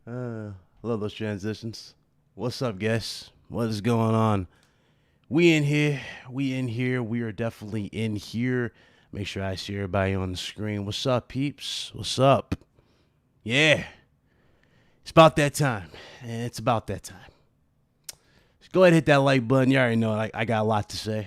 Love those transitions. What's up, guys? What is going on? We in here. We in here. We are definitely in here. Make sure I see everybody on the screen. What's up, peeps? What's up? Yeah. It's about that time. It's about that time. Just go ahead and hit that like button. You already know I got a lot to say.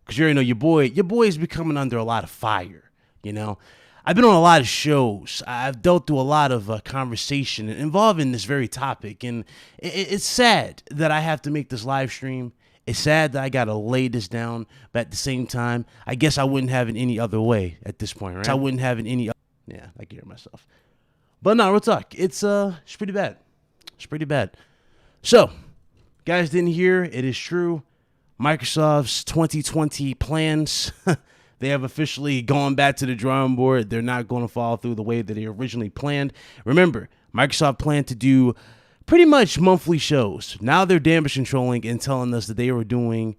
Because you already know your boy is becoming under a lot of fire, you know? I've been on a lot of shows. I've dealt through a lot of conversation involving this very topic. And it's sad that I have to make this live stream. It's sad that I got to lay this down. But at the same time, I guess I wouldn't have it any other way at this point, right? I wouldn't have it any other. Yeah, I can hear myself. But no, real talk. It's pretty bad. It's pretty bad. So, guys didn't hear. It is true. Microsoft's 2020 plans. They have officially gone back to the drawing board. They're not going to follow through the way that they originally planned. Remember, Microsoft planned to do pretty much monthly shows. Now they're damage controlling and telling us that they were doing,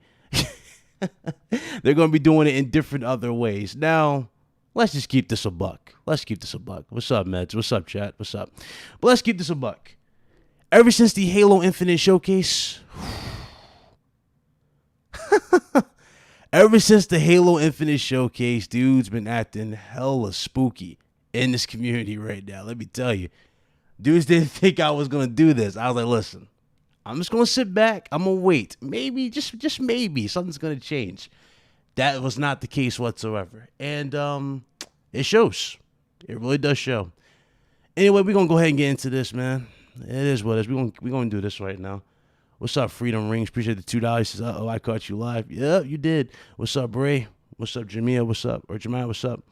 they're going to be doing it in different other ways. Now, let's just keep this a buck. Let's keep this a buck. What's up, Meds? What's up, chat? What's up? But let's keep this a buck. Ever since the Halo Infinite showcase, ever since the Halo Infinite showcase, dude's been acting hella spooky in this community right now. Let me tell you. Dudes didn't think I was going to do this. I was like, listen, I'm just going to sit back. I'm going to wait. Maybe, just maybe, something's going to change. That was not the case whatsoever. And it shows. It really does show. Anyway, we're going to go ahead and get into this, man. It is what it is. We're going to do this right now. What's up, Freedom Rings? Appreciate the $2. He says, uh-oh, I caught you live. Yeah, you did. What's up, Bray? What's up, Jamia? What's up? Or Jemiah, what's up?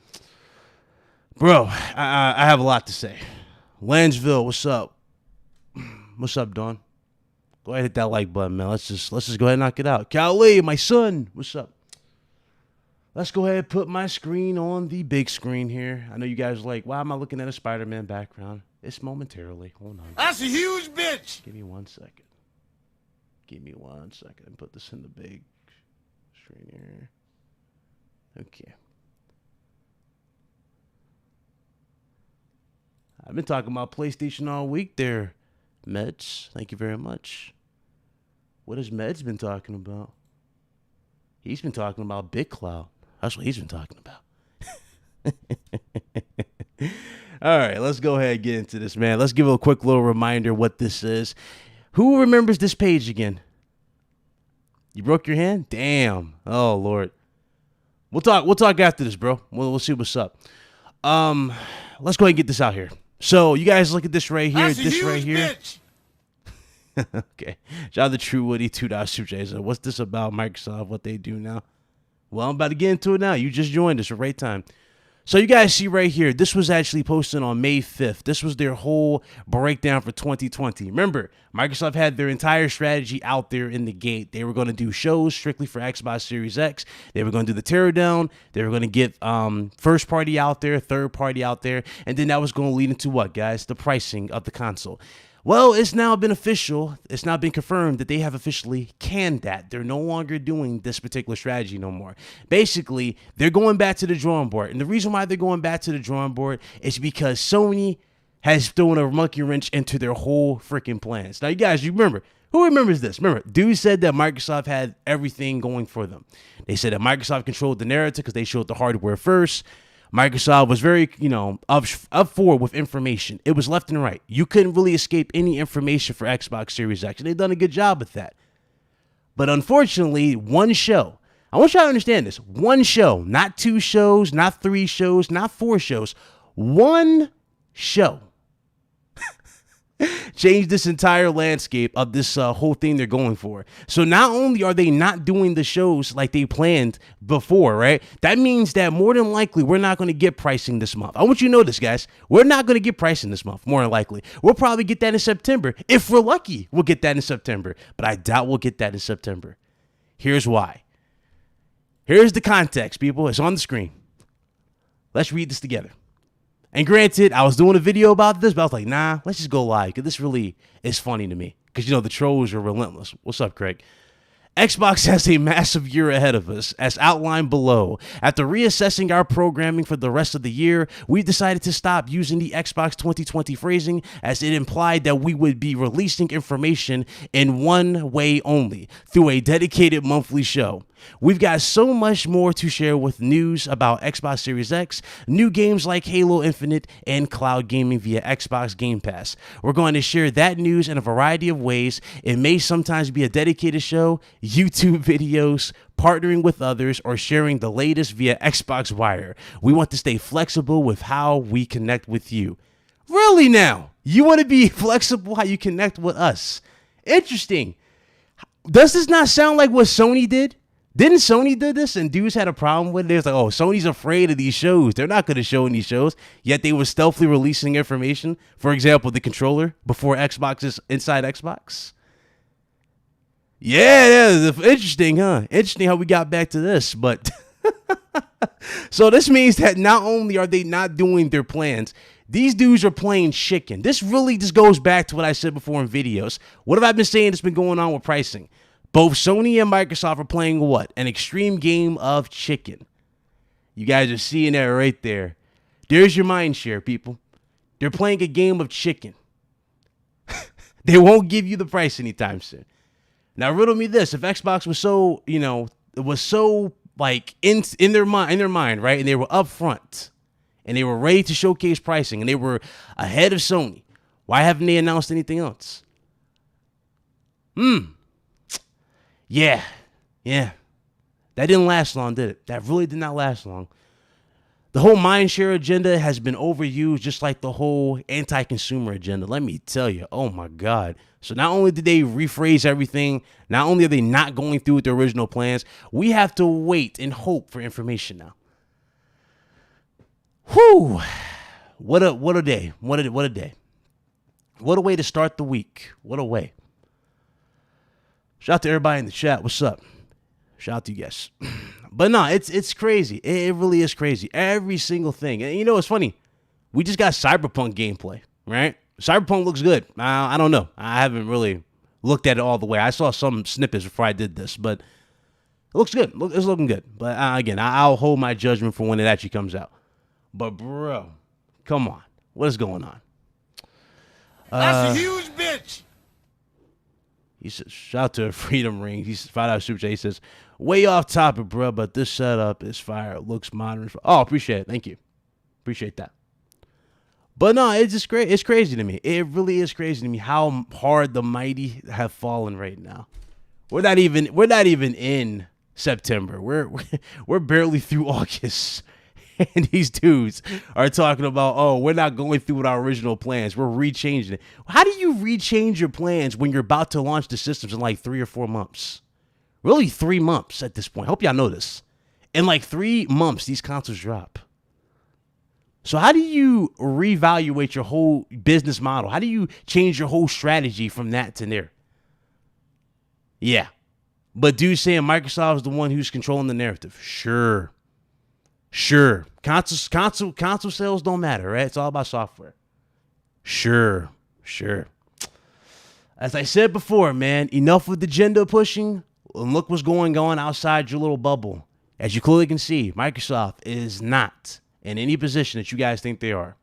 Bro, I have a lot to say. Lansville, what's up? What's up, Dawn? Go ahead and hit that like button, man. Let's just go ahead and knock it out. Cali, my son, what's up? Let's go ahead and put my screen on the big screen here. I know you guys are like, why am I looking at a Spider-Man background? It's momentarily. Hold on. That's a huge bitch. Give me 1 second. Give me 1 second and put this in the big screen here. Okay. I've been talking about PlayStation all week there, Meds. Thank you very much. What has Meds been talking about? He's been talking about BitCloud. That's what he's been talking about. All right, let's go ahead and get into this, man. Let's give a quick little reminder what this is. Who remembers this page again? You broke your hand? Damn. Oh, Lord. We'll talk after this, bro. We'll see what's up. Let's go ahead and get this out here. So, you guys look at this right here. That's this right here. Bitch. Okay. Shout out to True Woody, $2 Super J. So what's this about Microsoft, what they do now? Well, I'm about to get into it now. You just joined us, right time. So you guys see right here, this was actually posted on May 5th. This was their whole breakdown for 2020. Remember, Microsoft had their entire strategy out there in the gate. They were going to do shows strictly for Xbox Series X. They were going to do the teardown. They were going to get first party out there, third party out there. And then that was going to lead into what, guys? The pricing of the console. Well, it's now been official. It's now been confirmed that they have officially canned that. They're no longer doing this particular strategy no more. Basically, they're going back to the drawing board. And the reason why they're going back to the drawing board is because Sony has thrown a monkey wrench into their whole freaking plans. Now, you guys, you remember, who remembers this? Remember, dude said that Microsoft had everything going for them. They said that Microsoft controlled the narrative because they showed the hardware first. Microsoft was very, up forward with information. It was left and right. You couldn't really escape any information for Xbox Series X, and they've done a good job with that. But unfortunately, one show, I want y'all to understand this, one show, not 2 shows, not 3 shows, not 4 shows, one show changed this entire landscape of this whole thing they're going for. So not only are they not doing the shows like they planned before, right? That means that more than likely we're not going to get pricing this month. I want you to know this, guys. We're not going to get pricing this month, more than likely. We'll probably get that in September. If we're lucky, we'll get that in September. But I doubt we'll get that in September. Here's why. Here's the context, people. It's on the screen. Let's read this together. And granted, I was doing a video about this, but I was like, nah, let's just go live because this really is funny to me because, the trolls are relentless. What's up, Craig? Xbox has a massive year ahead of us, as outlined below. After reassessing our programming for the rest of the year, we decided to stop using the Xbox 2020 phrasing, as it implied that we would be releasing information in one way only, through a dedicated monthly show. We've got so much more to share with news about Xbox Series X, new games like Halo Infinite, and cloud gaming via Xbox Game Pass. We're going to share that news in a variety of ways. It may sometimes be a dedicated show, YouTube videos, partnering with others, or sharing the latest via Xbox Wire. We want to stay flexible with how we connect with you. Really now? You want to be flexible how you connect with us? Interesting. Does this not sound like what Sony did? Didn't Sony do this and dudes had a problem with it? It's like, oh, Sony's afraid of these shows. They're not going to show any shows. Yet they were stealthily releasing information. For example, the controller before Xbox's Inside Xbox. Yeah, interesting, huh? Interesting how we got back to this. But so this means that not only are they not doing their plans, these dudes are playing chicken. This really just goes back to what I said before in videos. What have I been saying that's been going on with pricing? Both Sony and Microsoft are playing what? An extreme game of chicken. You guys are seeing that right there. There's your Mindshare, people. They're playing a game of chicken. They won't give you the price anytime soon. Now, riddle me this. If Xbox was so, it was so like in their mind, right? And they were upfront and they were ready to showcase pricing and they were ahead of Sony, why haven't they announced anything else? Yeah. That didn't last long, did it? That really did not last long. The whole Mindshare agenda has been overused, just like the whole anti-consumer agenda. Let me tell you, oh my God. So not only did they rephrase everything, not only are they not going through with the original plans, we have to wait and hope for information now. Whew. What a day. What a day. What a way to start the week. What a way. Shout out to everybody in the chat. What's up? Shout out to you guys. But no, it's crazy. It really is crazy. Every single thing. And it's funny. We just got Cyberpunk gameplay, right? Cyberpunk looks good. I don't know. I haven't really looked at it all the way. I saw some snippets before I did this, but it looks good. It's looking good. But again, I'll hold my judgment for when it actually comes out. But bro, come on. What is going on? That's a huge bitch. He says, shout out to Freedom Ring. He's $5 super chat. He says, way off topic, bro, but this setup is fire. It looks modern. Oh, appreciate it. Thank you. Appreciate that. But no, it's just great. It's crazy to me. It really is crazy to me how hard the mighty have fallen right now. We're not even in September. We're barely through August. And these dudes are talking about, oh, we're not going through with our original plans. We're rechanging it. How do you rechange your plans when you're about to launch the systems in like 3 or 4 months? Really 3 months at this point. Hope y'all know this. In like 3 months, these consoles drop. So how do you reevaluate your whole business model? How do you change your whole strategy from that to there? Yeah. But dude saying Microsoft is the one who's controlling the narrative. Sure. Console sales don't matter, right? It's all about software. Sure. As I said before, man, enough with the agenda pushing. And look what's going on outside your little bubble. As you clearly can see, Microsoft is not in any position that you guys think they are.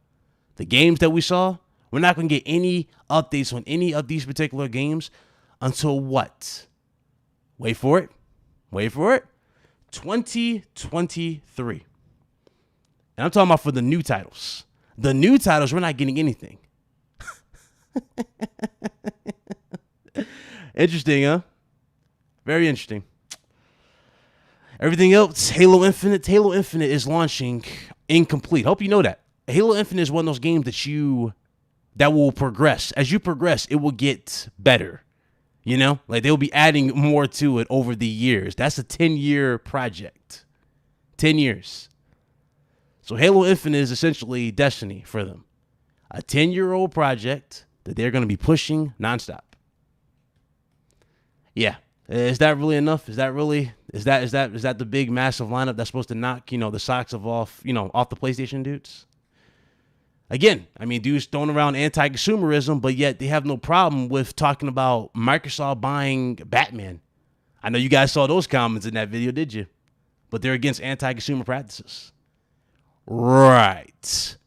The games that we saw, we're not going to get any updates on any of these particular games until what? Wait for it. 2023. And I'm talking about for the new titles. The new titles, we're not getting anything. Interesting, huh? Very interesting. Everything else, Halo Infinite is launching incomplete. Hope you know that. Halo Infinite is one of those games that will progress. As you progress, it will get better. Like they'll be adding more to it over the years. That's a 10-year project. 10 years. So Halo Infinite is essentially Destiny for them. A 10-year-old project that they're going to be pushing nonstop. Yeah. Is that really enough? Is that the big massive lineup that's supposed to knock, the socks off the PlayStation dudes? Again, dudes throwing around anti-consumerism, but yet they have no problem with talking about Microsoft buying Batman. I know you guys saw those comments in that video, did you? But they're against anti-consumer practices. Right.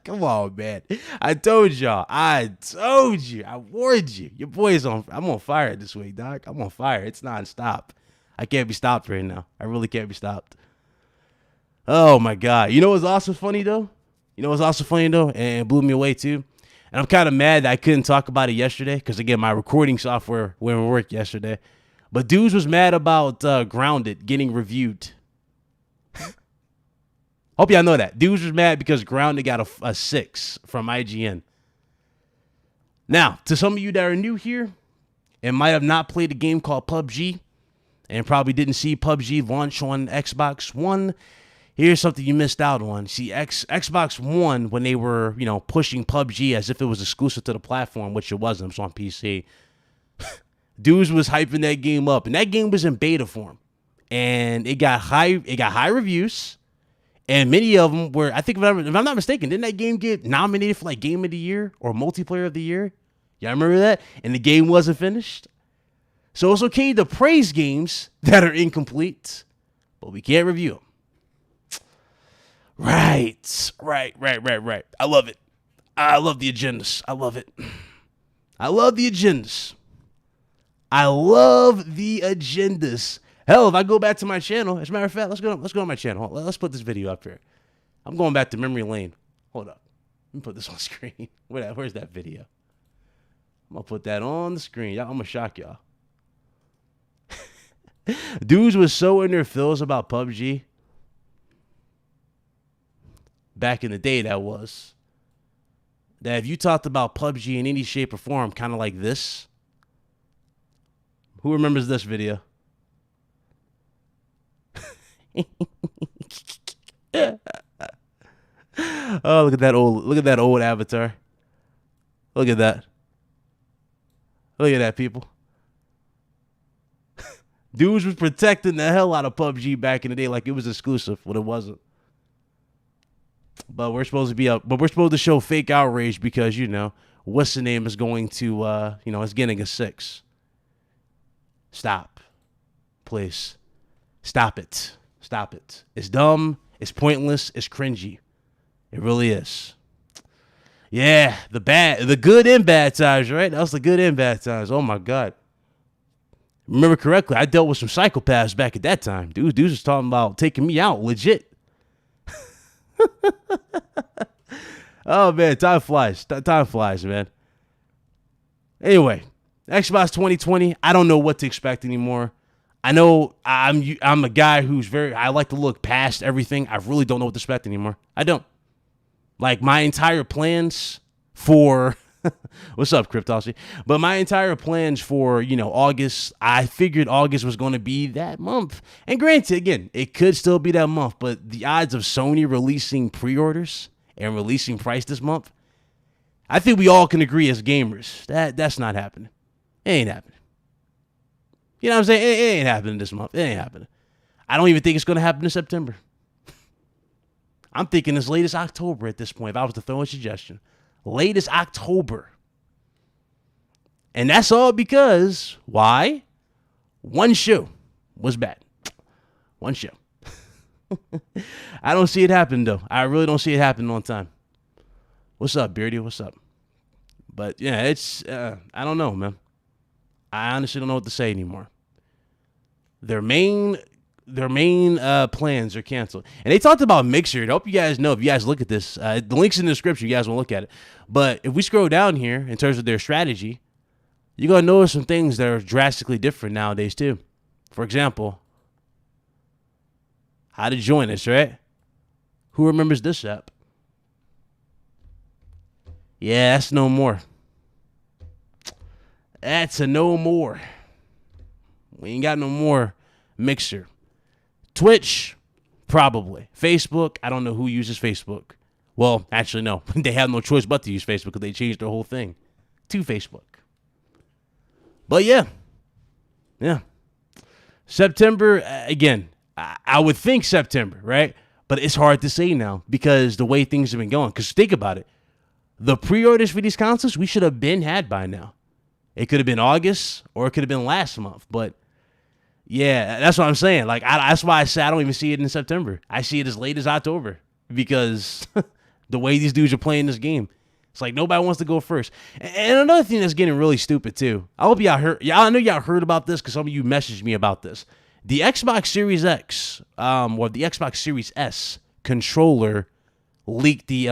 Come on, man. I told y'all. I told you. I warned you. Your boy's on. I'm on fire this week, dog. I'm on fire. It's nonstop. I can't be stopped right now. I really can't be stopped. Oh, my God. You know what's also funny, though? And it blew me away, too? And I'm kind of mad that I couldn't talk about it yesterday because, again, my recording software went to work yesterday. But dudes was mad about Grounded getting reviewed. Hope y'all know that. Dudes was mad because Grounded got a 6 from IGN. Now, to some of you that are new here and might have not played a game called PUBG and probably didn't see PUBG launch on Xbox One, here's something you missed out on. See, Xbox One, when they were, pushing PUBG as if it was exclusive to the platform, which it wasn't, it was on PC, dudes was hyping that game up. And that game was in beta form. And it got high reviews. And many of them were, I think if I'm not mistaken, didn't that game get nominated for like Game of the Year or Multiplayer of the Year? Y'all remember that? And the game wasn't finished. So it's okay to praise games that are incomplete, but we can't review them. Right. I love it. I love the agendas. I love it. I love the agendas. Hell, if I go back to my channel, as a matter of fact, let's go to my channel. Let's put this video up here. I'm going back to memory lane. Hold up. Let me put this on screen. Where's that video? I'm going to put that on the screen. I'm going to shock y'all. Dudes was so in their feels about PUBG. Back in the day, that if you talked about PUBG in any shape or form, kind of like this. Who remembers this video? Oh, look at that old avatar. Look at that, people. Dudes was protecting the hell out of PUBG back in the day like it was exclusive when it wasn't. But we're supposed to show fake outrage because, what's the name is going to it's getting a 6. Stop. Please. Stop it. It's dumb. It's pointless. It's cringy. It really is. Yeah, the good and bad times, right? That was the good and bad times. Oh, my God. Remember correctly, I dealt with some psychopaths back at that time. Dudes was talking about taking me out, legit. Oh, man, time flies. Time flies, man. Anyway, Xbox 2020, I don't know what to expect anymore. I know I'm a guy I like to look past everything. I really don't know what to expect anymore. I don't. Like, my entire plans for, what's up, Cryptosy? But my entire plans for, August, I figured August was going to be that month. And granted, again, it could still be that month, but the odds of Sony releasing pre-orders and releasing price this month, I think we all can agree as gamers that's not happening. It ain't happening. You know what I'm saying? It ain't happening this month. It ain't happening. I don't even think it's going to happen in September. I'm thinking as late as October at this point, if I was to throw a suggestion. Late as October. And that's all because, why? One show was bad. One show. I don't see it happening, though. I really don't see it happening on time. What's up, Beardy? What's up? But, yeah, it's, I don't know, man. I honestly don't know what to say anymore. Their main plans are canceled. And they talked about Mixer. I hope you guys know, if you guys look at this, the link's in the description. You guys want to look at it. But if we scroll down here in terms of their strategy, you're going to notice some things that are drastically different nowadays too. For example, how to join us, right? Who remembers this app? Yeah, that's no more. That's a no more. We ain't got no more Mixer. Twitch, probably. Facebook, I don't know who uses Facebook. Well, actually, no. They have no choice but to use Facebook because they changed their whole thing to Facebook. But yeah. September, again, I would think September, right? But it's hard to say now because the way things have been going. Because think about it. The pre-orders for these consoles, we should have been had by now. It could have been August or it could have been last month. But yeah, that's what I'm saying. Like, that's why I say I don't even see it in September. I see it as late as October because the way these dudes are playing this game. It's like nobody wants to go first. And another thing that's getting really stupid too. I hope y'all heard. I know y'all heard about this because some of you messaged me about this. The Xbox Series X, or the Xbox Series S controller leaked the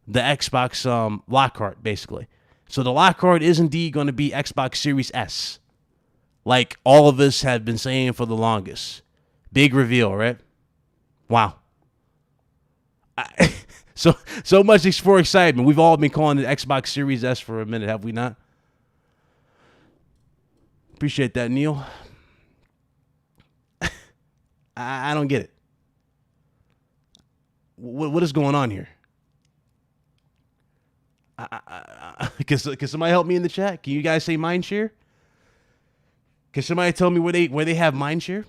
Xbox Lockhart basically. So the Lockhart is indeed going to be Xbox Series S, like all of us have been saying for the longest. Big reveal, right? Wow. So much for excitement. We've all been calling it Xbox Series S for a minute, have we not? Appreciate that, Neil. I don't get it. What is going on here? Can somebody help me in the chat? Can you guys say Mindshare? Can somebody tell me where they have Mindshare?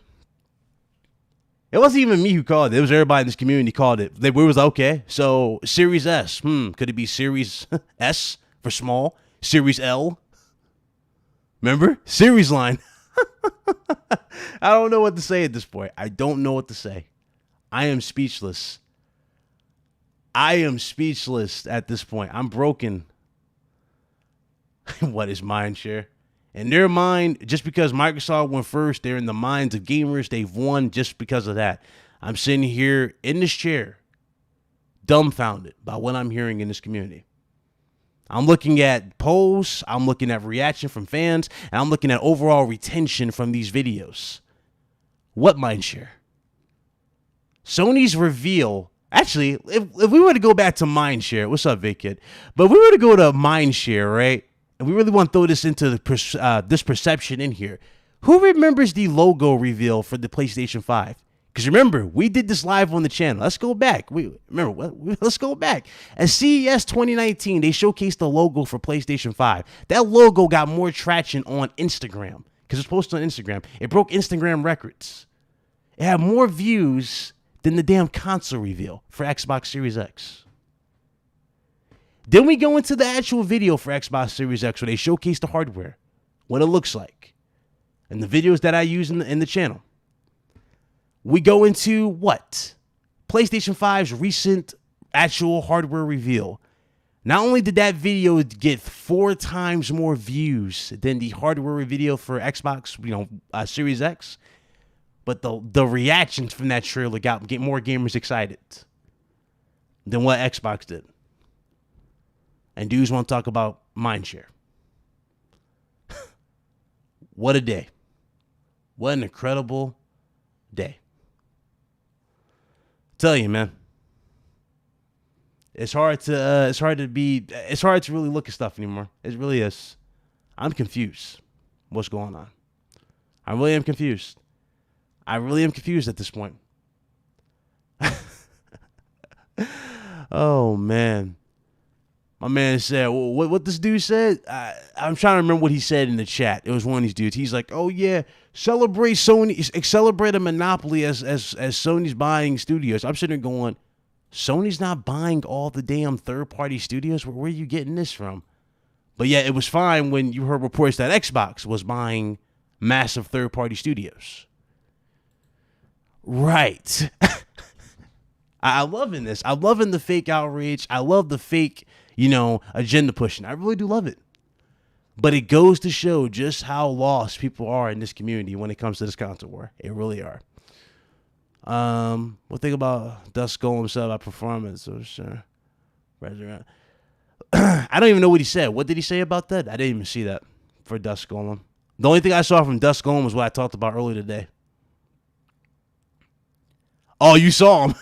It wasn't even me who called it. It was everybody in this community called it. We was like, okay, so Series S. Could it be Series S for small? Series L? Remember? Series line. I don't know what to say at this point. I don't know what to say. I am speechless. I am speechless at this point. I'm broken. What is Mindshare? In their mind, just because Microsoft went first, they're in the minds of gamers. They've won just because of that. I'm sitting here in this chair, dumbfounded by what I'm hearing in this community. I'm looking at polls, I'm looking at reaction from fans, and I'm looking at overall retention from these videos. What Mindshare? Sony's reveal. Actually, if we were to go back to Mindshare, what's up, Vic Kid? But if we were to go to Mindshare, right? And we really want to throw this into this perception in here. Who remembers the logo reveal for the PlayStation 5? Because remember, we did this live on the channel. Let's go back. Let's go back. At CES 2019, they showcased the logo for PlayStation 5. That logo got more traction on Instagram because it's posted on Instagram. It broke Instagram records. It had more views than the damn console reveal for Xbox Series X. Then we go into the actual video for Xbox Series X where they showcase the hardware, what it looks like, and the videos that I use in the channel. We go into what? PlayStation 5's recent actual hardware reveal. Not only did that video get 4 times more views than the hardware video for Xbox, Series X, but the reactions from that trailer get more gamers excited than what Xbox did. And dudes want to talk about Mindshare. What a day. What an incredible day. Tell you, man. It's hard to really look at stuff anymore. It really is. I'm confused. What's going on? I really am confused. I really am confused at this point. Oh, man. My man said, what this dude said? I'm trying to remember what he said in the chat. It was one of these dudes. He's like, oh, yeah, celebrate a monopoly as Sony's buying studios. I'm sitting there going, Sony's not buying all the damn third-party studios? Where are you getting this from? But yeah, it was fine when you heard reports that Xbox was buying massive third-party studios. Right. I'm loving this. I'm loving the fake outrage. I love the fake, agenda pushing. I really do love it. But it goes to show just how lost people are in this community when it comes to this console war. It really are. What think about Dust Golem said about performance? Or sure. I don't even know what he said. What did he say about that? I didn't even see that for Dust Golem. The only thing I saw from Dust Golem was what I talked about earlier today. Oh, you saw him.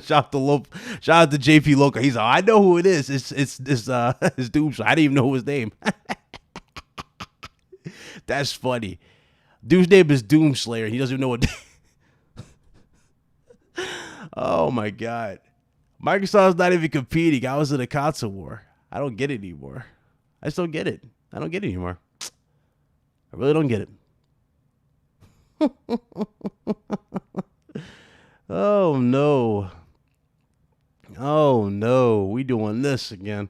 Shout out to JP Loco. He's like, I know who it is. It's Doomslayer. I didn't even know his name. That's funny. Dude's name is Doomslayer. He doesn't even know what. Oh my God. Microsoft's not even competing. I was in a console war. I don't get it anymore. I just don't get it. I don't get it anymore. I really don't get it. Oh no. Oh no. We doing this again.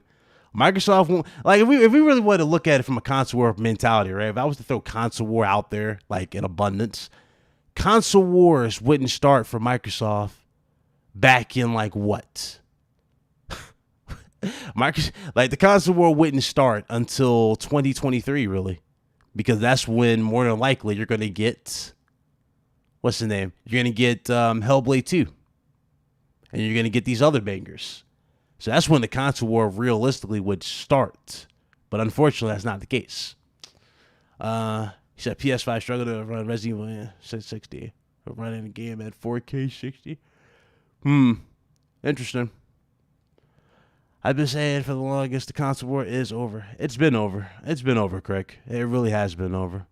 Microsoft won't, like, if we really want to look at it from a console war mentality, right? If I was to throw console war out there, like, in abundance, console wars wouldn't start for Microsoft back in, like, what? Like, the console war wouldn't start until 2023, really, because that's when more than likely you're going to get, what's the name? You're going to get Hellblade 2, and you're going to get these other bangers. So that's when the console war realistically would start. But unfortunately, that's not the case. He said PS5 struggled to run Resident Evil 60. Running a game at 4K 60. Interesting. I've been saying for the longest the console war is over. It's been over. It's been over, Craig. It really has been over.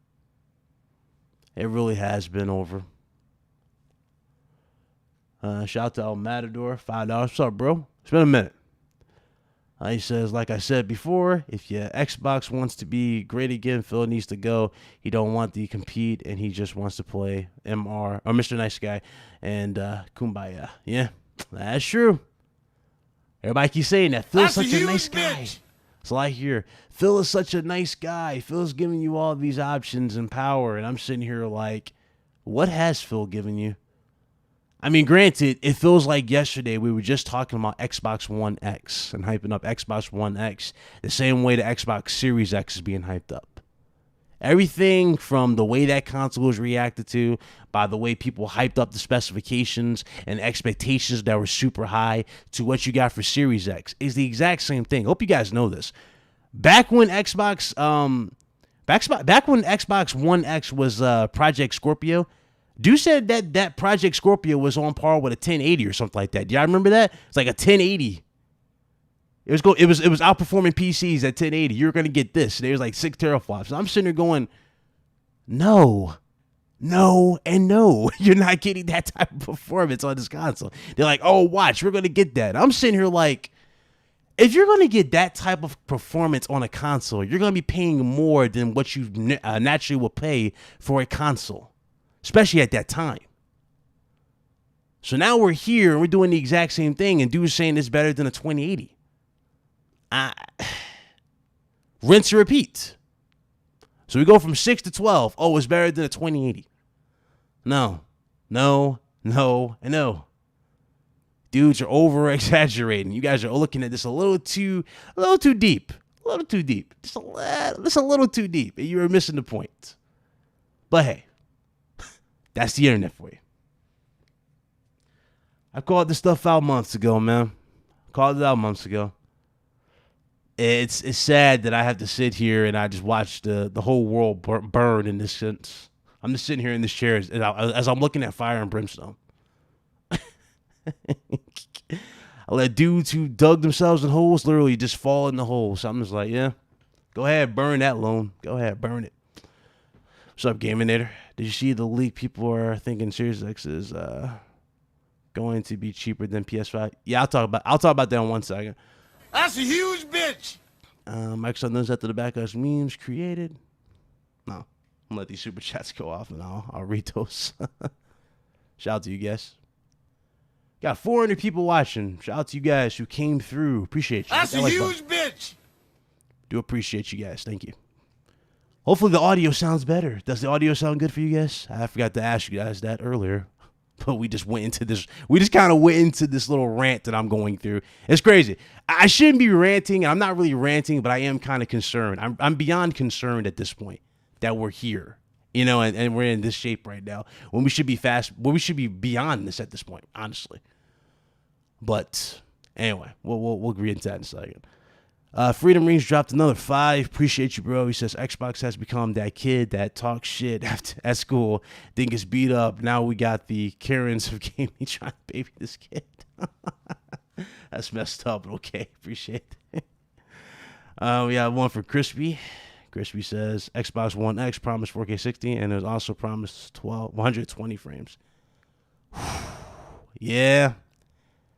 It really has been over. Shout out to El Matador, $5. What's up, bro? It's been a minute. He says, like I said before, if your Xbox wants to be great again, Phil needs to go. He don't want to compete, and he just wants to play MR or Mr. Nice Guy and Kumbaya. Yeah, that's true. Everybody keeps saying that. Phil's such a nice guy. So I hear, Phil is such a nice guy. Phil's giving you all these options and power, and I'm sitting here like, what has Phil given you? I mean, granted, it feels like yesterday we were just talking about Xbox One X and hyping up Xbox One X the same way the Xbox Series X is being hyped up. Everything from the way that console was reacted to, by the way people hyped up the specifications and expectations that were super high, to what you got for Series X is the exact same thing. Hope you guys know this. Back when Xbox One X was Project Scorpio, Dude said that Project Scorpio was on par with a 1080 or something like that. Do y'all remember that? It's like a 1080. It was outperforming PCs at 1080. You're gonna get this. There's like 6 teraflops. I'm sitting there going, no, and no. You're not getting that type of performance on this console. They're like, oh, watch, we're gonna get that. I'm sitting here like, if you're gonna get that type of performance on a console, you're gonna be paying more than what you naturally will pay for a console, especially at that time. So now we're here and we're doing the exact same thing, and dude's saying it's better than a 2080. Rinse and repeat. So we go from 6 to 12. Oh, it's better than a 2080. No. And no. Dudes are over exaggerating. You guys are looking at this a little too deep. A little too deep. Just a little too deep. And you were missing the point. But hey, that's the internet for you. I called this stuff out months ago, man. Called it out months ago. It's sad that I have to sit here and I just watch the whole world burn in this sense. I'm just sitting here in this chair as I'm looking at fire and brimstone. I let dudes who dug themselves in holes literally just fall in the hole. So I'm just like, yeah, go ahead, burn that loan. Go ahead, burn it. What's up, Gaminator? Did you see the leak? People are thinking Series X is going to be cheaper than PS5. Yeah, I'll talk about that in 1 second. That's a huge bitch. Microsoft knows that the back us memes created. No, I'm gonna let these super chats go off and I'll read those. Shout out to you guys. Got 400 people watching. Shout out to you guys who came through. Appreciate you. That's a huge bitch. Do appreciate you guys. Thank you. Hopefully the audio sounds better. Does the audio sound good for you guys? I forgot to ask you guys that earlier. But we just went into this. We just kind of went into this little rant that I'm going through. It's crazy. I shouldn't be ranting. And I'm not really ranting, but I am kind of concerned. I'm beyond concerned at this point that we're here, and we're in this shape right now when we should be we should be beyond this at this point, honestly. But anyway, we'll agree into that in a second. Freedom Rings dropped another 5. Appreciate you, bro. He says Xbox has become that kid that talks shit at school, then gets beat up. Now we got the Karens of gaming trying to baby this kid. That's messed up, but okay. Appreciate it. We have one for Crispy. Crispy says Xbox One X promised 4K 60, and it was also promised 120 frames. Yeah.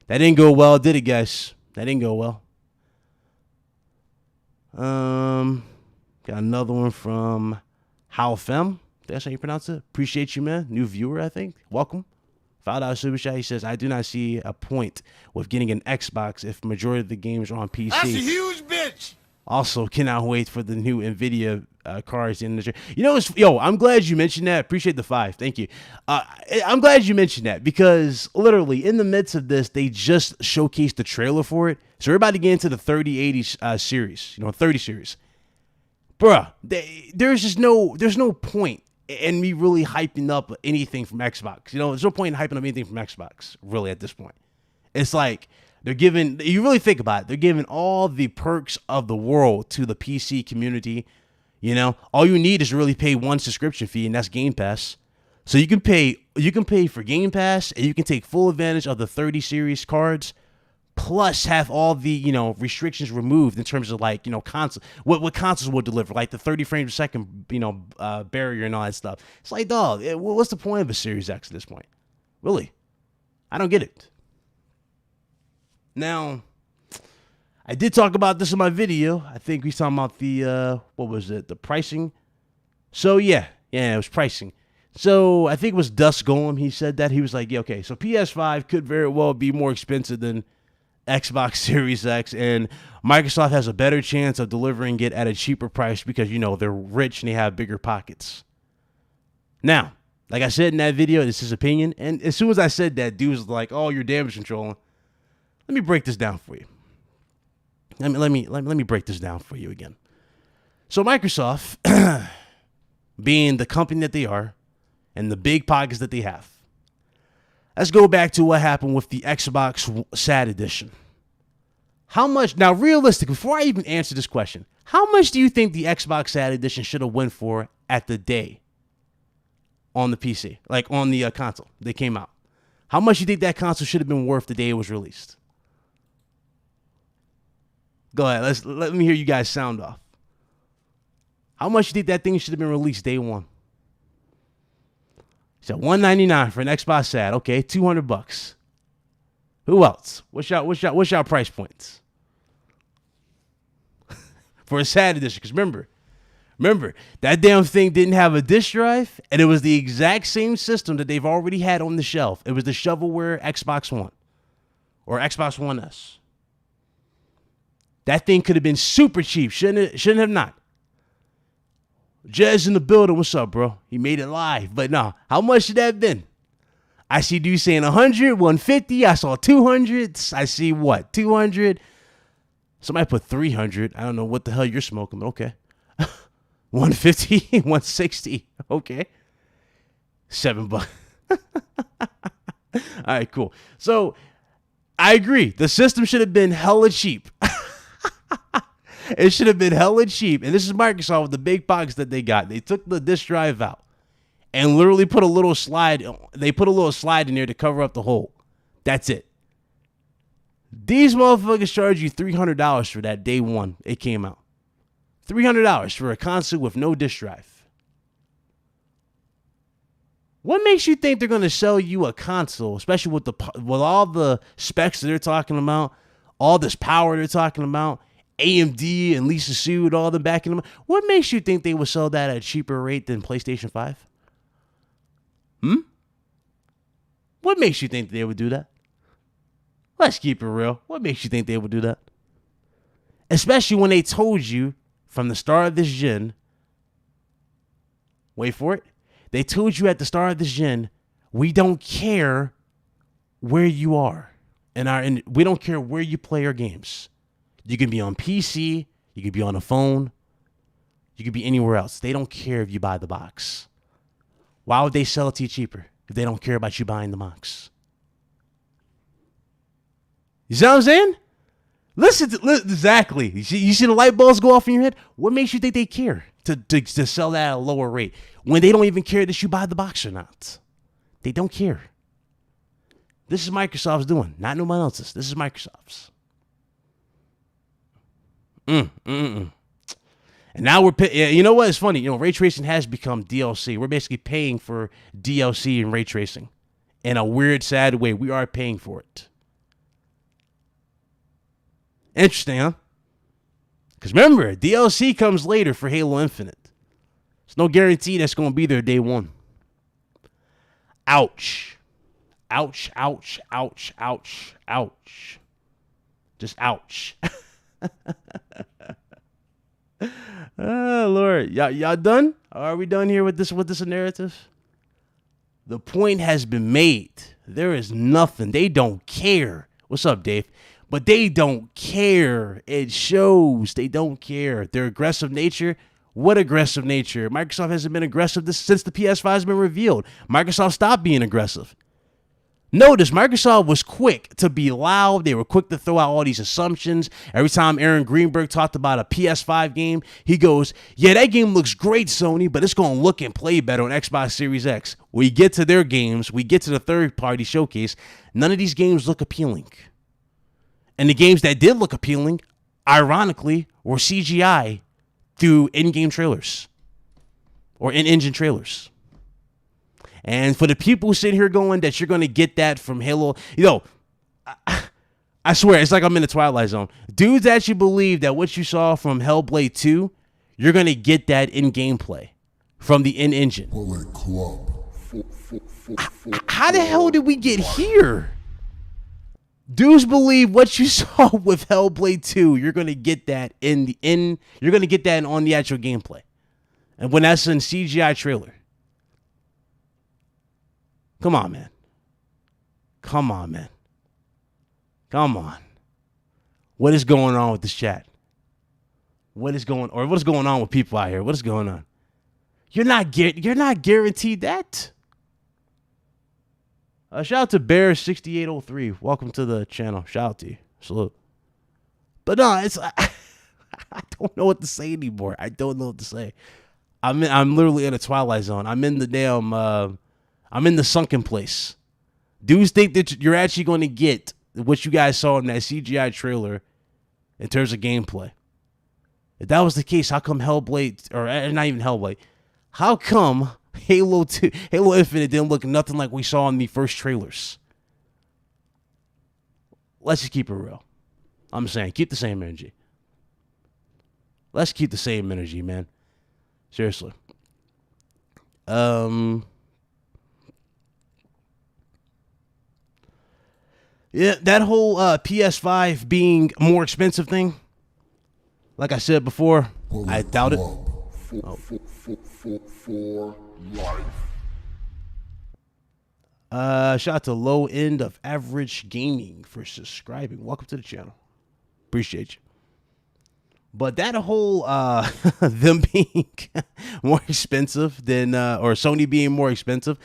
That didn't go well, did it, guys? That didn't go well. Got another one from How Fem. That's how you pronounce it. Appreciate you, man. New viewer, I think. Welcome. $5 super chat. He says, I do not see a point with getting an Xbox if majority of the games are on PC. That's a huge bitch. bitch. Also, cannot wait for the new NVIDIA cards in the year. You know, I'm glad you mentioned that. Appreciate the 5. Thank you. I'm glad you mentioned that because literally in the midst of this, they just showcased the trailer for it. So we're about to get into the 3080 series, 30 series. Bruh, there's no point in me really hyping up anything from Xbox. There's no point in hyping up anything from Xbox, really, at this point. It's like they're giving, you really think about it, they're giving all the perks of the world to the PC community. All you need is to really pay one subscription fee, and that's Game Pass. So you can pay for Game Pass, and you can take full advantage of the 30 series cards, plus have all the, restrictions removed in terms of console, what consoles will deliver, like the 30 frames a second, barrier and all that stuff. It's like, dog, what's the point of a Series X at this point? Really? I don't get it. Now, I did talk about this in my video. I think we talking about the, the pricing. So yeah, it was pricing. So I think it was Dust Golem. He said that. He was like, yeah, okay, so PS5 could very well be more expensive than Xbox Series X, and Microsoft has a better chance of delivering it at a cheaper price because, they're rich and they have bigger pockets. Now, like I said in that video, this is his opinion, and as soon as I said that, dude was like, oh, you're damage controlling. Let me break this down for you. Let me break this down for you again. So Microsoft, being the company that they are, and the big pockets that they have, let's go back to what happened with the Xbox SAT edition. How much, now realistic, before I even answer this question, how much do you think the Xbox SAT edition should have went for at the day on the PC, like on the console they came out? How much do you think that console should have been worth the day it was released? Go ahead, let me hear you guys sound off. How much do you think that thing should have been released day one? So $199 for an Xbox SAT. Okay, $200. Who else? What's your price points for a SAT edition? Because remember that damn thing didn't have a disk drive, and it was the exact same system that they've already had on the shelf. It was the shovelware Xbox One or Xbox One S. That thing could have been super cheap. Shouldn't have not. Jez in the building. What's up, bro? He made it live. But no, how much should that have been? I see dudes saying 100, 150. I saw 200. I see what? 200. Somebody put 300. I don't know what the hell you're smoking, but okay. 150, 160. Okay. $7. All right, cool. So I agree. The system should have been hella cheap. It should have been hella cheap. And this is Microsoft with the big pockets that they got. They took the disk drive out and literally put a little slide. They put a little slide in there to cover up the hole. That's it. These motherfuckers charge you $300 for that day one it came out. $300 for a console with no disk drive. What makes you think they're going to sell you a console, especially with all the specs that they're talking about, all this power they're talking about, AMD and Lisa Su and all them backing them? What makes you think they would sell that at a cheaper rate than PlayStation 5? What makes you think they would do that? Let's keep it real. What makes you think they would do that? Especially when they told you from the start of this gen, wait for it, they told you at the start of this gen, we don't care where you are. And we don't care where you play our games. You can be on PC, you can be on a phone, you can be anywhere else. They don't care if you buy the box. Why would they sell it to you cheaper if they don't care about you buying the box? You see what I'm saying? Listen, exactly. You see the light bulbs go off in your head? What makes you think they care to sell that at a lower rate when they don't even care that you buy the box or not? They don't care. This is Microsoft's doing, not no one else's. This is Microsoft's. And now you know what? It's funny. Ray tracing has become DLC. We're basically paying for DLC and ray tracing. In a weird, sad way, we are paying for it. Interesting, huh? Because remember, DLC comes later for Halo Infinite. There's no guarantee that's going to be there day one. Ouch. Ouch, ouch, ouch, ouch, ouch. Just ouch. Oh Lord, y'all done? Are we done here with this narrative? The point has been made. There is nothing. They don't care. What's up, Dave? But they don't care. It shows. They don't care. Their aggressive nature. What aggressive nature? Microsoft hasn't been aggressive since the PS5 has been revealed. Microsoft stopped being aggressive. Notice Microsoft was quick to be loud. They were quick to throw out all these assumptions. Every time Aaron Greenberg talked about a PS5 game, he goes, yeah, that game looks great, Sony, but it's going to look and play better on Xbox Series X. We get to their games. We get to the third-party showcase. None of these games look appealing. And the games that did look appealing, ironically, were CGI through in-game trailers or in-engine trailers. And for the people sitting here going that you're going to get that from Halo, I swear, it's like I'm in the Twilight Zone. Dudes actually believe that what you saw from Hellblade 2, you're going to get that in gameplay from the in-engine. How the hell did we get here? Dudes believe what you saw with Hellblade 2, you're going to get that you're going to get that on the actual gameplay. And when that's in CGI trailer. Come on, man. Come on, man. Come on. What is going on with this chat? What is going on with people out here? What is going on? You're not guaranteed that. Shout out to Bear6803. Welcome to the channel. Shout out to you. Salute. But no, it's I don't know what to say anymore. I don't know what to say. I'm literally in a Twilight Zone. I'm in the damn I'm in the sunken place. Dudes think that you're actually going to get what you guys saw in that CGI trailer in terms of gameplay. If that was the case, how come Hellblade, or not even Hellblade, how come Halo Infinite didn't look nothing like we saw in the first trailers? Let's just keep it real. I'm saying, keep the same energy. Let's keep the same energy, man. Seriously. Yeah, that whole PS5 being more expensive thing, like I said before, I doubt it. Shout out to Low End of Average Gaming for subscribing. Welcome to the channel. Appreciate you. But that whole them being more expensive than or Sony being more expensive,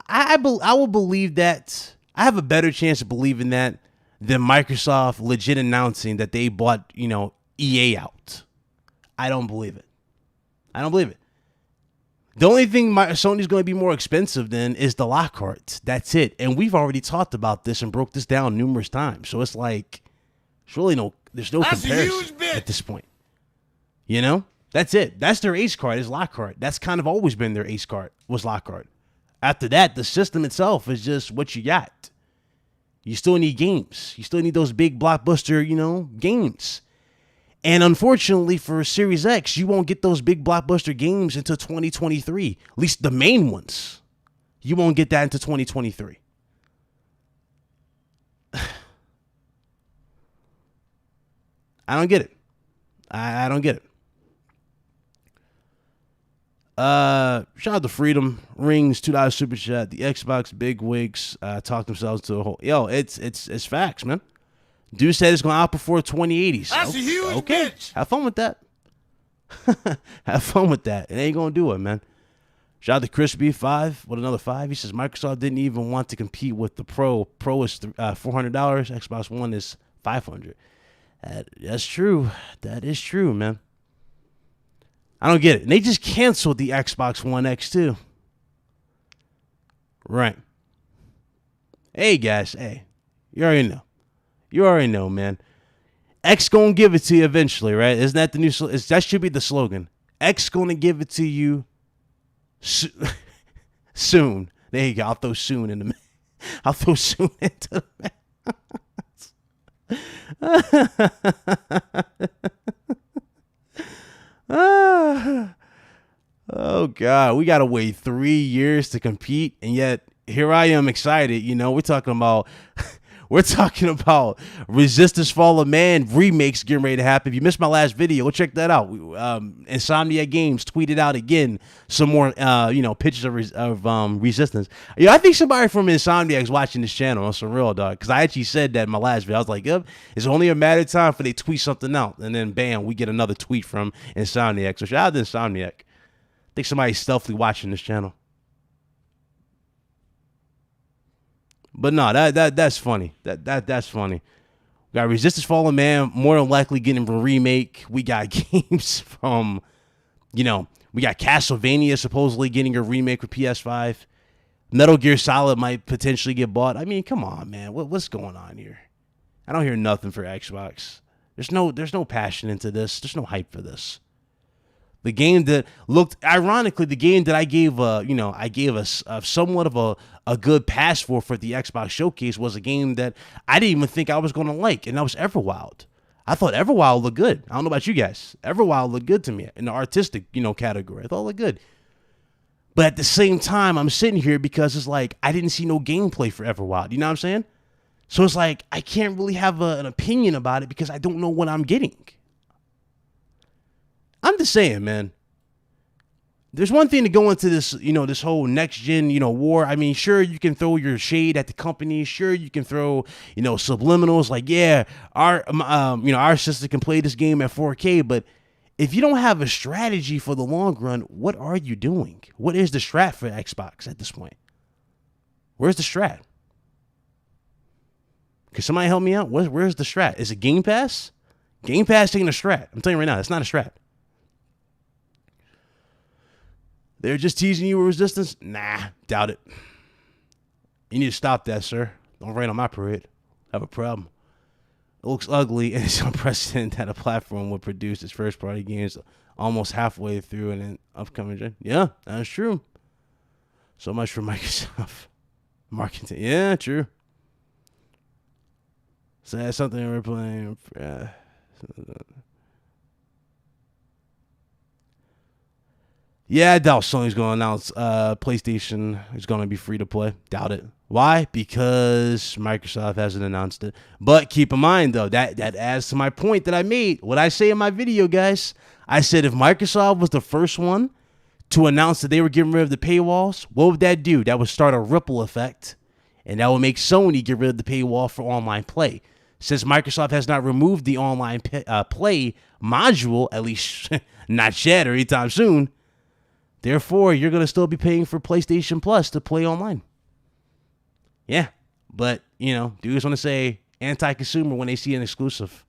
I will believe that. I have a better chance of believing that than Microsoft legit announcing that they bought, EA out. I don't believe it. I don't believe it. The only thing Sony's going to be more expensive than is the Lockhart. That's it. And we've already talked about this and broke this down numerous times. So it's like, there's no comparison at this point. That's it. That's their ace card is Lockhart. That's kind of always been their ace card was Lockhart. After that, the system itself is just what you got. You still need games. You still need those big blockbuster, games. And unfortunately for Series X, you won't get those big blockbuster games until 2023. At least the main ones. You won't get that until 2023. I don't get it. I don't get it. Shout out to Freedom Rings, $2 super chat. The Xbox big wigs talk themselves to a whole. Yo, it's facts, man. Dude said it's gonna outperform 2080s. That's a huge bitch. Have fun with that. Have fun with that. It ain't gonna do it, man. Shout out to Crispy 5 with another 5. He says Microsoft didn't even want to compete with the Pro. Pro is $400. Xbox One is $500. That's true. That is true, man. I don't get it. And they just canceled the Xbox One X too. Right. Hey, guys. Hey, you already know. You already know, man. X gonna give it to you eventually, right? Isn't that the new? That should be the slogan. X gonna give it to you soon. There you go. I'll throw soon in the. I'll throw soon into the. Oh God, we gotta wait 3 years to compete, and yet here I am excited. We're talking about We're talking about Resistance Fall of Man remakes getting ready to happen. If you missed my last video, go check that out. Insomniac Games tweeted out again some more, pictures of Resistance. Yeah, I think somebody from Insomniac's watching this channel on some real, dog. Because I actually said that in my last video. I was like, yep, it's only a matter of time for they tweet something out. And then, bam, we get another tweet from Insomniac. So shout out to Insomniac. I think somebody's stealthily watching this channel. But no, that's funny. That's funny. We got Resistance Fallen Man more than likely getting a remake. We got games from, we got Castlevania supposedly getting a remake for PS5. Metal Gear Solid might potentially get bought. I mean, come on, man. What's going on here? I don't hear nothing for Xbox. There's no passion into this. There's no hype for this. The game that looked, ironically, the game that I gave a somewhat of a good pass for the Xbox Showcase was a game that I didn't even think I was going to like, and that was Everwild. I thought Everwild looked good. I don't know about you guys. Everwild looked good to me in the artistic, category. I thought it looked good. But at the same time, I'm sitting here because it's like I didn't see no gameplay for Everwild. You know what I'm saying? So it's like I can't really have an opinion about it because I don't know what I'm getting. I'm just saying, man. There's one thing to go into this, this whole next gen, war. I mean, sure, you can throw your shade at the company. Sure, you can throw, subliminals like, yeah, our system can play this game at 4K. But if you don't have a strategy for the long run, what are you doing? What is the strat for Xbox at this point? Where's the strat? Can somebody help me out? Where's the strat? Is it Game Pass? Game Pass ain't a strat. I'm telling you right now, it's not a strat. They're just teasing you with Resistance? Nah, doubt it. You need to stop that, sir. Don't rain on my parade. I have a problem. It looks ugly, and it's unprecedented that a platform would produce its first-party games almost halfway through an upcoming gen. Yeah, that's true. So much for Microsoft marketing. Yeah, true. So that's something we're playing. Yeah, I doubt Sony's going to announce PlayStation is going to be free to play. Doubt it. Why? Because Microsoft hasn't announced it. But keep in mind, though, that adds to my point that I made. What I say in my video, guys, I said if Microsoft was the first one to announce that they were getting rid of the paywalls, what would that do? That would start a ripple effect, and that would make Sony get rid of the paywall for online play. Since Microsoft has not removed the online play module, at least not yet or anytime soon, therefore, you're going to still be paying for PlayStation Plus to play online. Yeah, but, dudes want to say anti-consumer when they see an exclusive.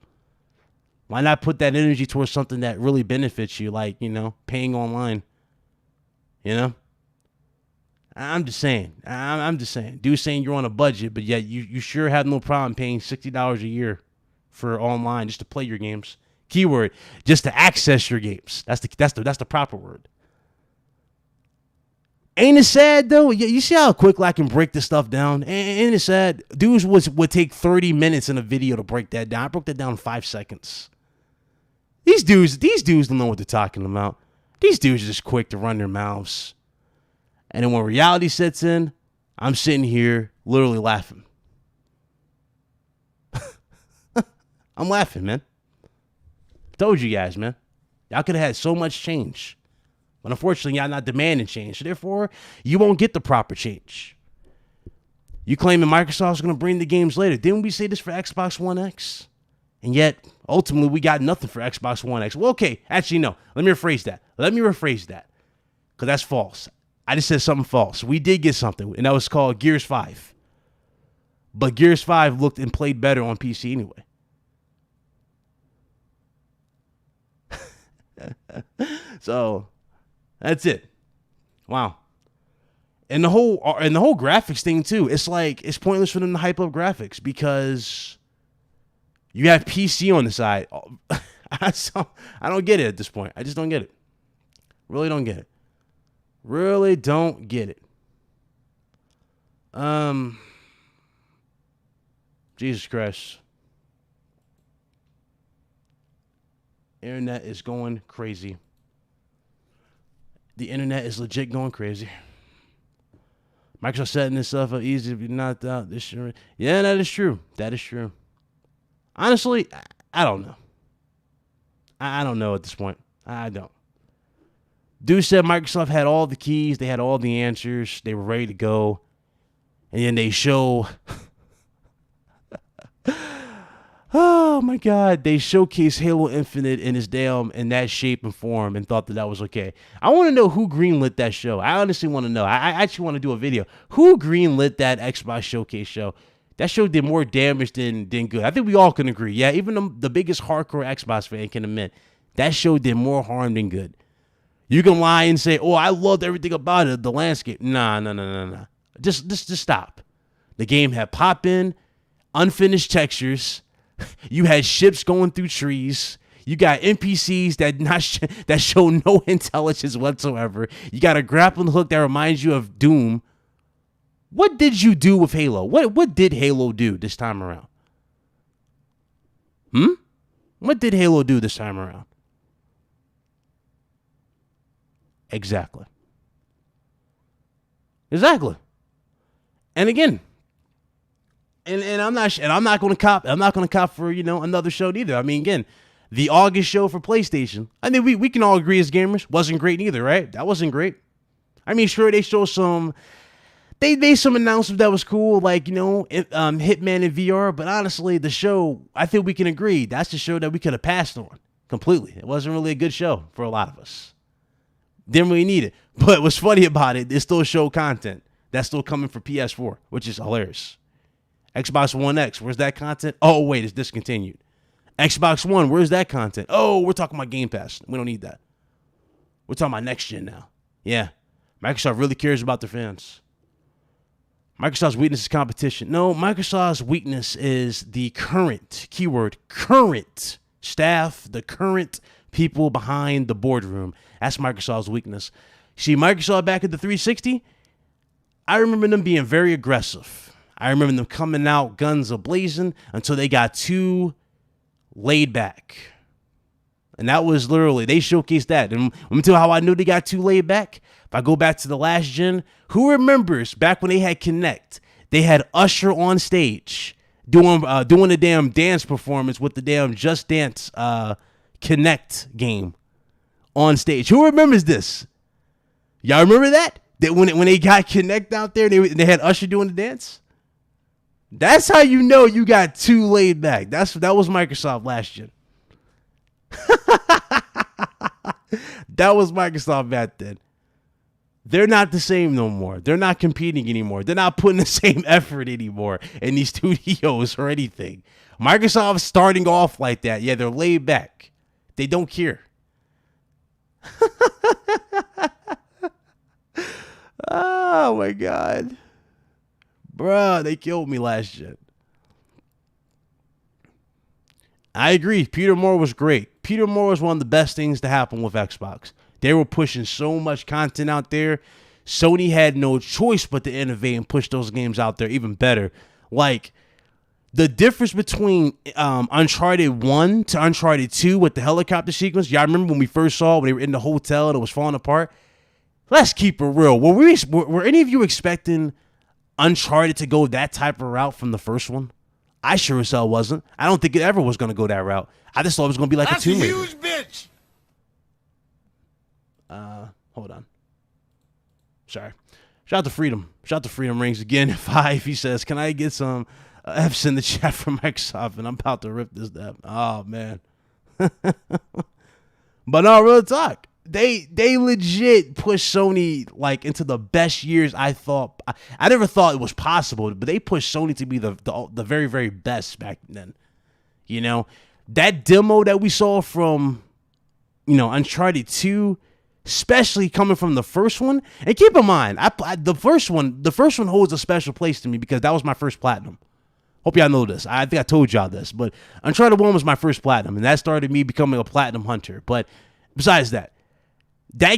Why not put that energy towards something that really benefits you, like, paying online? I'm just saying. I'm just saying. Dudes saying you're on a budget, but yet you sure have no problem paying $60 a year for online just to play your games. Keyword, just to access your games. That's the proper word. Ain't it sad, though? You see how quickly I can break this stuff down? Ain't it sad? Dudes would take 30 minutes in a video to break that down. I broke that down in 5 seconds. These dudes don't know what they're talking about. These dudes are just quick to run their mouths. And then when reality sets in, I'm sitting here literally laughing. I'm laughing, man. Told you guys, man. Y'all could have had so much change. But unfortunately, y'all not demanding change. So therefore, you won't get the proper change. You claiming Microsoft's going to bring the games later. Didn't we say this for Xbox One X? And yet, ultimately, we got nothing for Xbox One X. Well, okay. Actually, no. Let me rephrase that. Because that's false. I just said something false. We did get something, and that was called Gears 5. But Gears 5 looked and played better on PC anyway. So... that's it. Wow. And the whole graphics thing too. It's like it's pointless for them to hype up graphics because you have PC on the side. I don't get it at this point. I just don't get it. Really don't get it. Really don't get it. Jesus Christ. Internet is going crazy. The internet is legit going crazy. Microsoft setting this stuff up easy to be knocked out. Yeah, that is true. That is true. Honestly, I don't know. I don't know at this point. I don't. Dude said Microsoft had all the keys. They had all the answers. They were ready to go. And then they show... oh, my God. They showcase Halo Infinite in that shape and form and thought that was okay. I want to know who greenlit that show. I honestly want to know. I actually want to do a video. Who greenlit that Xbox Showcase show? That show did more damage than good. I think we all can agree. Yeah, even the biggest hardcore Xbox fan can admit that show did more harm than good. You can lie and say, oh, I loved everything about it, the landscape. Nah. Just stop. The game had pop-in, unfinished textures. You had ships going through trees. You got NPCs that show no intelligence whatsoever. You got a grappling hook that reminds you of Doom. What did you do with Halo? What did Halo do this time around? What did Halo do this time around? Exactly. And again, and I'm not going to cop for, another show either. I mean, again, the August show for PlayStation, I think we can all agree as gamers, wasn't great either, right? That wasn't great. I mean, sure, they showed they made some announcements that was cool, like, Hitman in VR, but honestly, the show, I think we can agree, that's the show that we could have passed on completely. It wasn't really a good show for a lot of us. Didn't really need it. But what's funny about it, it still showed content that's still coming for PS4, which is hilarious. Xbox One X, where's that content? Oh, wait, it's discontinued. Xbox One, where's that content? Oh, we're talking about Game Pass. We don't need that. We're talking about next gen now. Yeah, Microsoft really cares about their fans. Microsoft's weakness is competition. No, Microsoft's weakness is the current, keyword, current staff, the current people behind the boardroom. That's Microsoft's weakness. See, Microsoft back at the 360, I remember them being very aggressive. I remember them coming out guns a-blazing until they got too laid back. And that was literally, they showcased that. And let me tell you how I knew they got too laid back. If I go back to the last gen, who remembers back when they had Kinect, they had Usher on stage doing a damn dance performance with the damn Just Dance Kinect game on stage. Who remembers this? Y'all remember that? That when they got Kinect out there, they had Usher doing the dance? That's how you know you got too laid back. That was Microsoft last gen. That was Microsoft back then. They're not the same no more. They're not competing anymore. They're not putting the same effort anymore in these studios or anything. Microsoft's starting off like that. Yeah, they're laid back. They don't care. Oh, my God. Bruh, they killed me last gen. I agree. Peter Moore was great. Peter Moore was one of the best things to happen with Xbox. They were pushing so much content out there. Sony had no choice but to innovate and push those games out there even better. Like, the difference between Uncharted 1 to Uncharted 2 with the helicopter sequence, y'all remember when we first saw when they were in the hotel and it was falling apart? Let's keep it real. Were any of you expecting Uncharted to go that type of route from the first one? I sure as hell wasn't. I don't think it ever was going to go that route. I just thought it was going to be like a Tomb Raider. That's a huge bitch. Hold on. Sorry. Shout out to Freedom. Shout out to Freedom Rings again. 5, he says, can I get some F's in the chat from Microsoft? And I'm about to rip this down. Oh, man. But no, real talk. They legit pushed Sony like into the best years I thought. I never thought it was possible, but they pushed Sony to be the very, very best back then. You know, that demo that we saw from, Uncharted 2, especially coming from the first one. And keep in mind, the first one holds a special place to me because that was my first platinum. Hope y'all know this. I think I told y'all this, but Uncharted 1 was my first platinum, and that started me becoming a platinum hunter. But besides that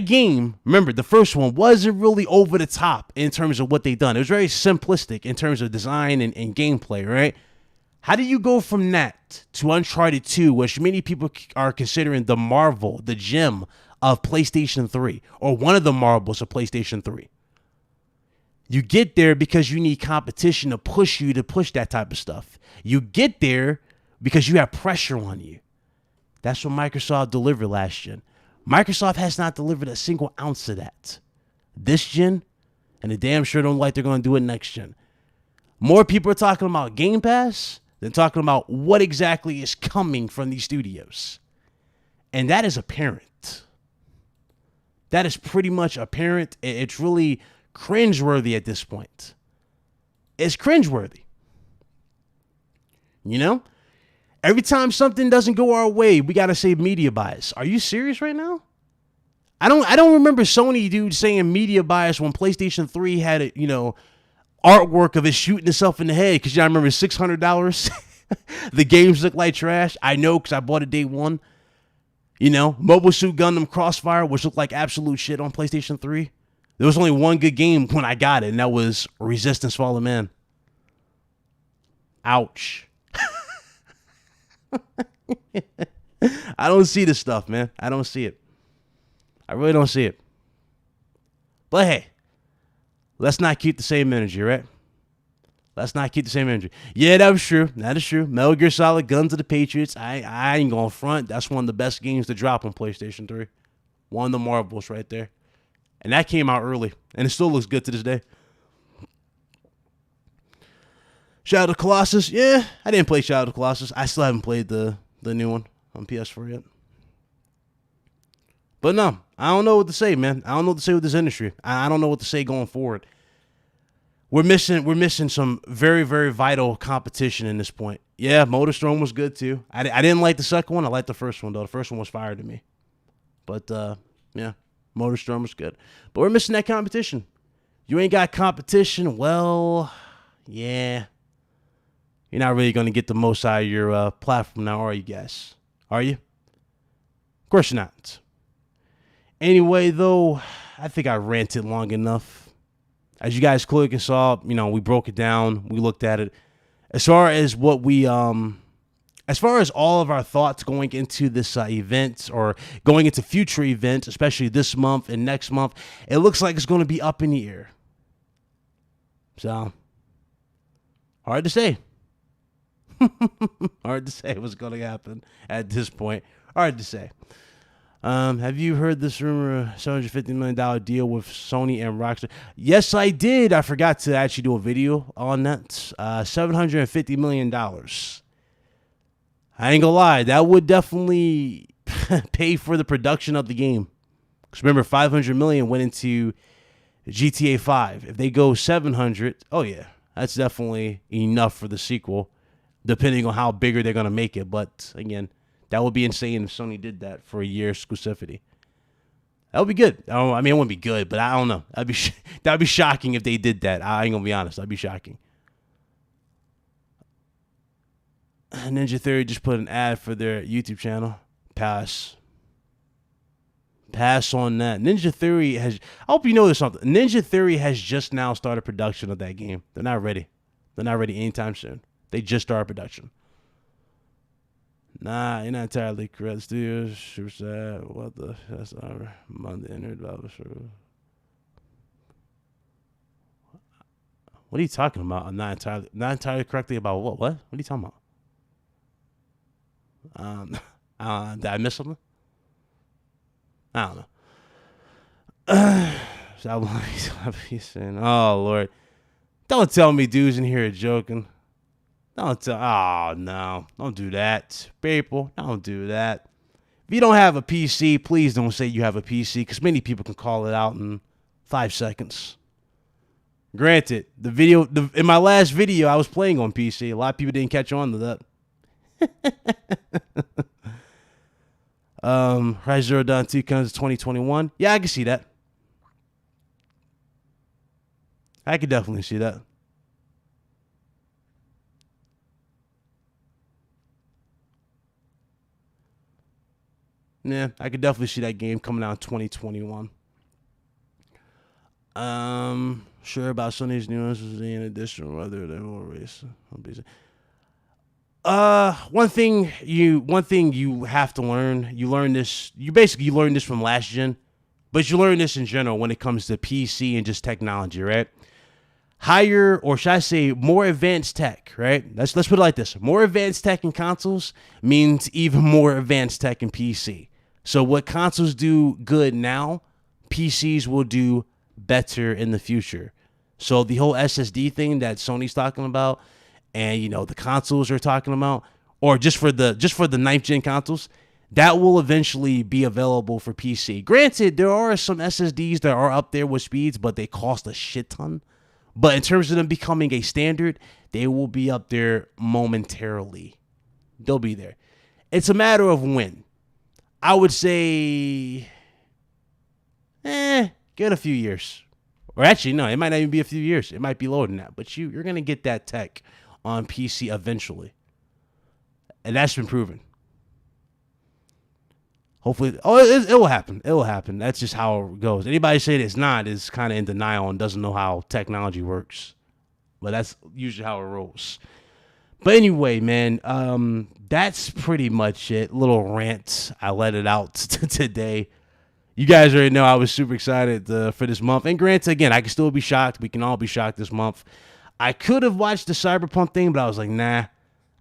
game, remember, the first one wasn't really over the top in terms of what they done. It was very simplistic in terms of design and gameplay, right? How do you go from that to Uncharted 2, which many people are considering the marvel, the gem of PlayStation 3, or one of the marvels of PlayStation 3? You get there because you need competition to push you to push that type of stuff. You get there because you have pressure on you. That's what Microsoft delivered last gen. Microsoft has not delivered a single ounce of that this gen, and they damn sure don't like they're going to do it next gen. More people are talking about Game Pass than talking about what exactly is coming from these studios. And that is apparent. That is pretty much apparent. It's really cringeworthy at this point. It's cringeworthy. You know? Every time something doesn't go our way, we got to say media bias. Are you serious right now? I don't remember Sony dude saying media bias when PlayStation 3 had a, artwork of it shooting itself in the head, because y'all remember $600. The games look like trash. I know, because I bought it day one. Mobile Suit Gundam Crossfire, which looked like absolute shit on PlayStation 3. There was only one good game when I got it, and that was Resistance Fallen Man. Ouch. I don't see this stuff, man. I don't see it. I really don't see it. But hey, let's not keep the same energy, right? Let's not keep the same energy. Yeah, that was true. That is true. Metal Gear Solid Guns of the Patriots. I ain't going front. That's one of the best games to drop on PlayStation 3. One of the marbles right there. And that came out early. And it still looks good to this day. Shadow of the Colossus. Yeah, I didn't play Shadow of the Colossus. I still haven't played the new one on PS4 yet. But no, I don't know what to say, man. I don't know what to say with this industry. I don't know what to say going forward. We're missing some very, very vital competition in this point. Yeah, MotorStorm was good too. I didn't like the second one. I liked the first one though. The first one was fire to me. But yeah, MotorStorm was good. But we're missing that competition. You ain't got competition. Well, yeah. You're not really going to get the most out of your platform now, are you guys? Are you? Of course you're not. Anyway, though, I think I ranted long enough. As you guys clearly saw, we broke it down. We looked at it. As far as as far as all of our thoughts going into this event or going into future events, especially this month and next month, it looks like it's going to be up in the air. So, hard to say. Hard to say what's going to happen at this point. Hard to say. Have you heard this rumor, $750 million deal with Sony and Rockstar? Yes, I did. I forgot to actually do a video on that. $750 million. I ain't gonna lie. That would definitely pay for the production of the game. Because remember, $500 million went into GTA 5. If they go 700, oh yeah, that's definitely enough for the sequel, depending on how bigger they're going to make it. But again, that would be insane if Sony did that for a year exclusivity. That would be good. I mean, it wouldn't be good, but I don't know. That'd be shocking if they did that. I ain't going to be honest. That'd be shocking. Ninja Theory just put an ad for their YouTube channel. Pass on that. Ninja Theory has... I hope you know there's something. Ninja Theory has just now started production of that game. They're not ready. They're not ready anytime soon. They just started production. Nah, you're not entirely correct. Studios, super sad. What the? That's our Monday entered. What are you talking about? I'm not entirely correctly about what? What are you talking about? Did I miss something? I don't know. Oh Lord! Don't tell me dudes in here are joking. Oh, no. Don't do that. People, don't do that. If you don't have a PC, please don't say you have a PC, because many people can call it out in 5 seconds. Granted, in my last video, I was playing on PC. A lot of people didn't catch on to that. Rise Zero Dawn 2 comes 2021. Yeah, I can see that. I could definitely see that. Yeah, I could definitely see that game coming out in 2021. Sure about Sony's nuances in addition, whether they will race. One thing you have to learn. You learn this from last gen, but you learn this in general when it comes to PC and just technology, right? higher, or should I say more advanced tech, right? Let's put it like this. More advanced tech in consoles means even more advanced tech in PC. So what consoles do good now, PCs will do better in the future. So the whole SSD thing that Sony's talking about, and the consoles are talking about, or just for the ninth gen consoles, that will eventually be available for PC. Granted, there are some SSDs that are up there with speeds, but they cost a shit ton. But in terms of them becoming a standard, they will be up there momentarily. They'll be there. It's a matter of when. I would say, give it a few years. Or actually, no, it might not even be a few years. It might be lower than that. But you're going to get that tech on PC eventually. And that's been proven. Hopefully, it will happen. It will happen. That's just how it goes. Anybody say it's not is kind of in denial and doesn't know how technology works. But that's usually how it rolls. But anyway, man, that's pretty much it. Little rant. I let it out today. You guys already know I was super excited for this month. And granted, again, I can still be shocked. We can all be shocked this month. I could have watched the Cyberpunk thing, but I was like, nah.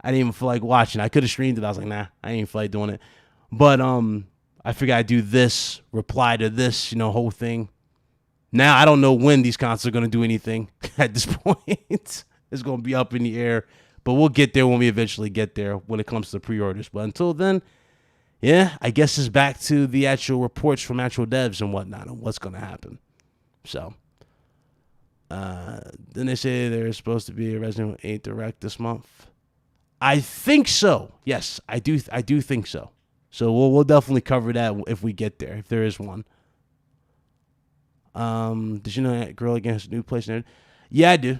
I didn't even feel like watching. I could have streamed it. I was like, nah. I didn't even feel like doing it. But I figured I'd do this, reply to this, whole thing. Now, I don't know when these consoles are going to do anything at this point. It's going to be up in the air. But we'll get there when we eventually get there when it comes to pre-orders. But until then, yeah, I guess it's back to the actual reports from actual devs and whatnot and what's going to happen. So, then they say there's supposed to be a Resident Evil 8 Direct this month. I think so. Yes, I do think so. So we'll definitely cover that if we get there, if there is one. Did you know that Girl Against New PlayStation? Yeah, I do.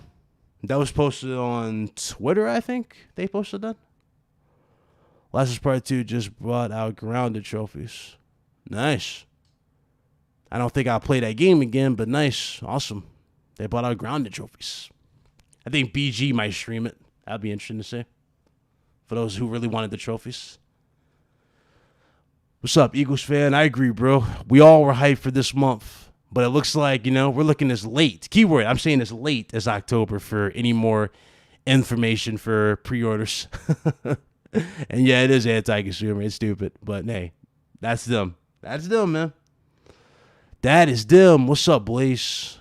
That was posted on Twitter, I think. They posted that. Last of Us Part 2 just brought out grounded trophies. Nice. I don't think I'll play that game again, but nice. Awesome. They brought out grounded trophies. I think BG might stream it. That'd be interesting to see. For those who really wanted the trophies. What's up, Eagles fan? I agree, bro. We all were hyped for this month. But it looks like, we're looking as late. Keyword, I'm saying as late as October for any more information for pre-orders. And yeah, it is anti-consumer. It's stupid. But hey, that's them. That's them, man. That is them. What's up, Blaze?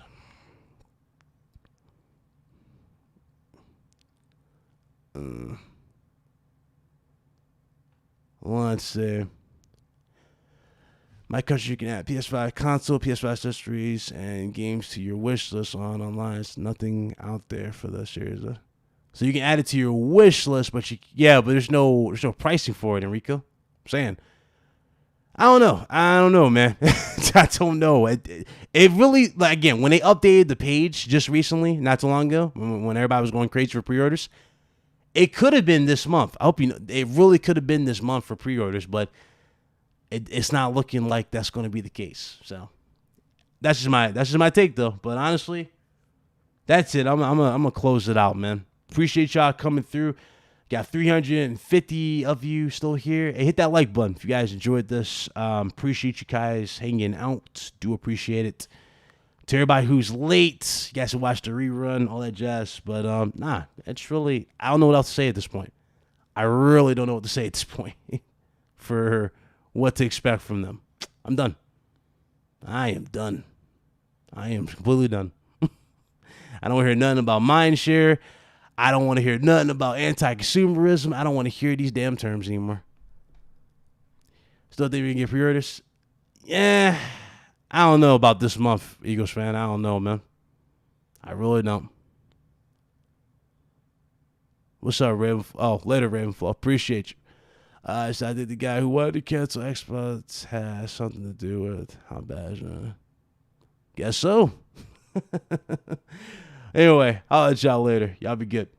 Let's see. My country, you can add PS5 console, PS5 accessories, and games to your wish list online. There's nothing out there for the series. So you can add it to your wish list, but but there's no pricing for it, Enrico. I'm saying. I don't know, man. I don't know. It really, like, again, when they updated the page just recently, not too long ago, when everybody was going crazy for pre-orders, it could have been this month. I hope you know. It really could have been this month for pre-orders, but it's not looking like that's going to be the case. So that's just my take, though. But honestly, that's it. I'm gonna close it out, man. Appreciate y'all coming through. Got 350 of you still here. Hey, hit that like button if you guys enjoyed this. Appreciate you guys hanging out. Do appreciate it. To everybody who's late, you guys can watch the rerun, all that jazz. But it's really, I don't know what else to say at this point. I really don't know what to say at this point for what to expect from them. I'm done. I am done. I am completely done. I don't hear nothing about Mindshare. I don't want to hear nothing about anti-consumerism. I don't want to hear these damn terms anymore. Still think we can get pre-orders? Yeah. I don't know about this month, Eagles fan. I don't know, man. I really don't. What's up, Ravenfall? Oh, later, Ravenfall. Appreciate you. So I think the guy who wanted to cancel Xbox has something to do with how bad, man. Guess so. Anyway, I'll let y'all later. Y'all be good.